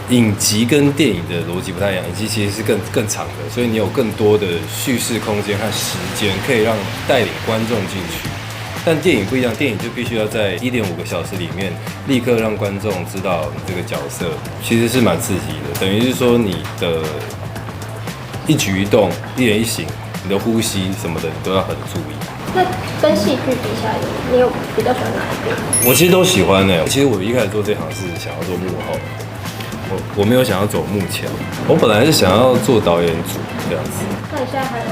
影集跟电影的逻辑不太一样，影集其实是更长的，所以你有更多的叙事空间和时间，可以让带领观众进去。但电影不一样，电影就必须要在1.5个小时里面立刻让观众知道你这个角色，其实是蛮刺激的。等于是说你的一举一动、一言一行、你的呼吸什么的，你都要很注意。那跟戏剧比起来，你有比较喜欢哪一个？我其实都喜欢的。其实我一开始做这行是想要做幕后，我没有想要走幕前。我本来是想要做导演组这样子。那你现在还有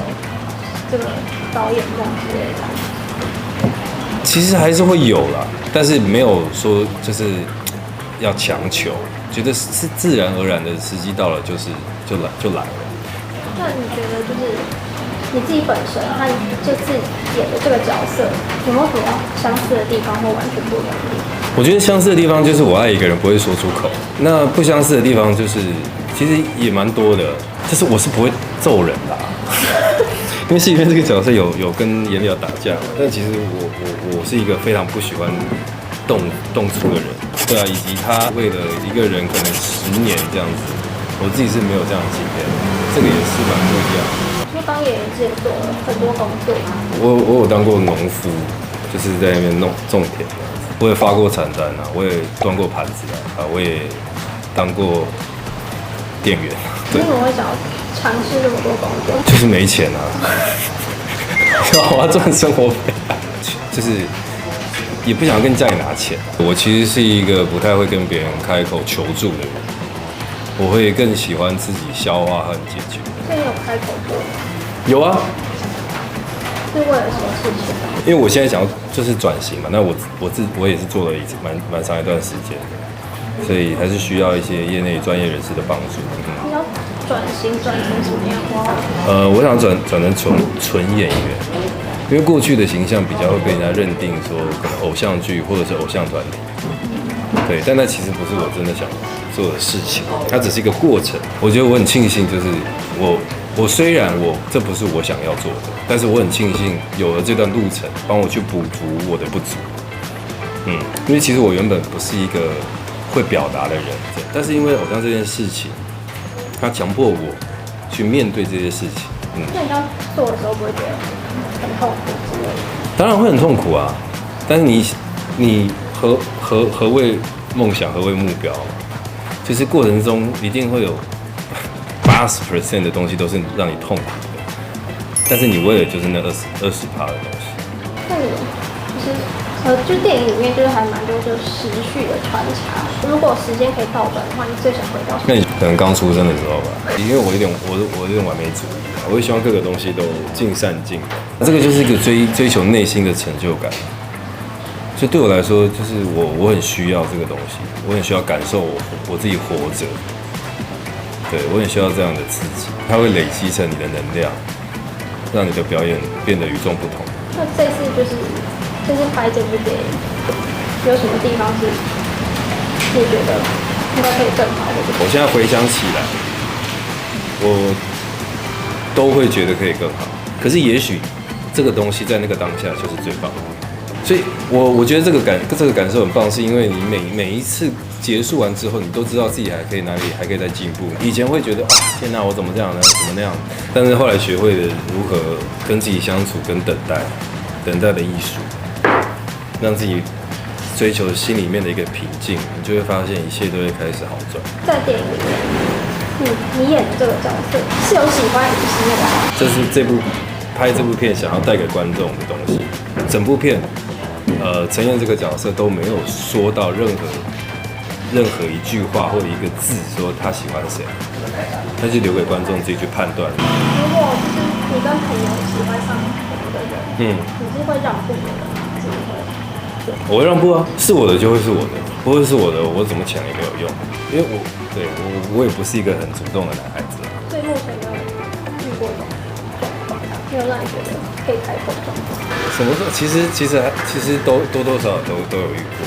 这个导演梦之类的？其实还是会有啦，但是没有说就是要强求，觉得是自然而然的，时机到了就来了。那你觉得就是你自己本身和这次演的这个角色有没有什么相似的地方或完全不一样的地方？我觉得相似的地方就是我爱一个人不会说出口，那不相似的地方就是其实也蛮多的，就是我是不会揍人的、因为戏里面这个角色有跟颜料打架，但其实我是一个非常不喜欢动粗的人，对啊，以及他为了一个人可能10年这样子，我自己是没有这样的经验，这个也是蛮不一样的。说当演员之前做了很多工作嘛，我有当过农夫，就是在那边种田这样子，我也发过传单啊，我也端过盘子啊，我也当过店员。为什么会想要尝试那么多工作？就是没钱啊，我要赚生活费啊，就是也不想跟家里拿钱。我其实是一个不太会跟别人开口求助的人，我会更喜欢自己消化和解决。所以你有开口过吗？有啊，是为了什么事情？因为我现在想要就是转型嘛，那我也是做了蛮长一段时间的，所以还是需要一些业内专业人士的帮助。你要转型转成什么样吗？我想转成纯演员，因为过去的形象比较会被人家认定说可能偶像剧或者是偶像团体，对，但那其实不是我真的想做的事情，它只是一个过程。我觉得我很庆幸，就是我虽然这不是我想要做的，但是我很庆幸有了这段路程，帮我去补足我的不足。因为其实我原本不是一个会表达的人，但是因为偶像这件事情，它强迫我去面对这些事情。那你要做的时候，不会觉得很痛苦之类的？当然会很痛苦啊，但是你何谓梦想，何谓目标？就是过程中一定会有80% 的东西都是让你痛苦的，但是你为了就是那20%的东西。那你就是就电影里面就是还蛮多就是时序的穿插。如果时间可以倒转的话，你最想回到什么？那你可能刚出生的时候吧，因为我有点完美主义，我会希望各个东西都尽善尽美。这个就是一个追求内心的成就感。所以对我来说，就是我很需要这个东西，我很需要感受我自己活着。对，我很需要这样的刺激，它会累积成你的能量，让你的表演变得与众不同。那这次就是拍这部电影，有什么地方是你觉得应该可以更好的？我现在回想起来，我都会觉得可以更好。可是也许这个东西在那个当下就是最棒的。所以我觉得这个感受很棒，是因为你每一次结束完之后，你都知道自己还可以哪里还可以再进步。以前会觉得天哪，我怎么这样呢？怎么那样？但是后来学会了如何跟自己相处，跟等待的艺术，让自己追求心里面的一个平静，你就会发现一切都会开始好转。在电影里面，你演的这个角色是有喜欢雨欣的吗？这是拍这部片想要带给观众的东西。整部片，陈燕这个角色都没有说到任何一句话或者一个字说他喜欢谁，那就留给观众自己去判断。如果就是你跟朋友喜欢上一个人，你是会让步的人吗？还是会？我会让步啊，是我的就会是我的，不会是我的，我怎么抢也没有用，因为我也不是一个很主动的男孩子啊。所以目前没有遇过这种状况，没有让你觉得可以开口的状况。什么时候？其实都多多少少都有遇过。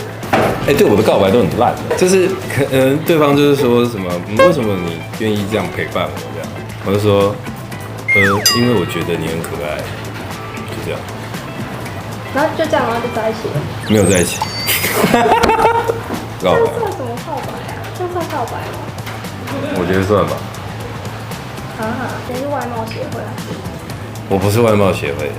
对我的告白都很烂，就是可能对方就是说什么，为什么你愿意这样陪伴我这样？我就说，因为我觉得你很可爱，就这样。然后就这样，然后就在一起了。没有在一起。告白。这算什么告白啊？这算告白吗？我觉得算吧。你是外貌协会啊？我不是外貌协会的，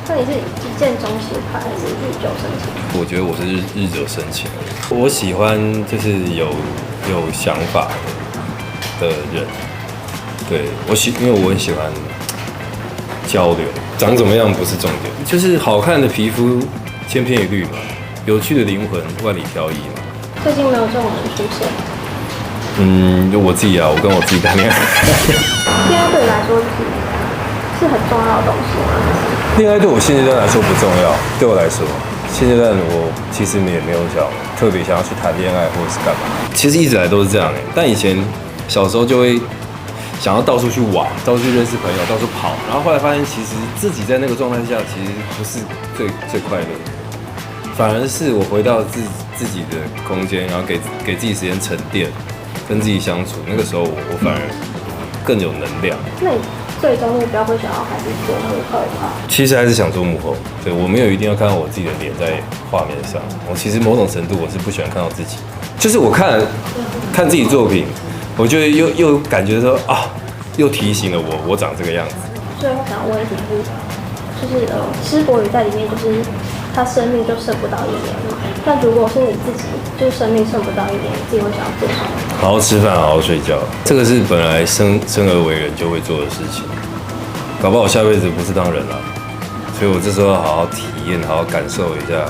那你是一见钟情派还是日久生情？我觉得我是日久生情。我喜欢就是有想法的人。对因为我很喜欢交流，长怎么样不是重点，就是好看的皮肤千篇一律嘛，有趣的灵魂万里挑一嘛。最近没有这种人出现。就我自己啊，我跟我自己谈恋爱。恋爱对你来说是很重要的东西吗？恋爱对我现阶段来说不重要，对我来说，现阶段我其实也没有特别想要去谈恋爱或者是干嘛。其实一直以来都是这样但以前小时候就会想要到处去玩，到处去认识朋友，到处跑，然后后来发现其实自己在那个状态下其实不是最快乐的，反而是我回到自己的空间，然后给自己时间沉淀，跟自己相处，那个时候我反而更有能量。那你最终目标会想要还是做幕后吗？其实还是想做幕后，对，我没有一定要看到我自己的脸在画面上。我其实某种程度我是不喜欢看到自己，就是我看自己作品，我就又感觉说又提醒了我长这个样子。最后想要问一题就是施柏宇在里面就是他生命就剩不到1年嘛，那如果是你自己就是生命剩不到1年，你自己会想要做什么？好好吃饭，好好睡觉，这个是本来生而为人就会做的事情。搞不好下辈子不是当人了，所以我这时候好好体验，好好感受一下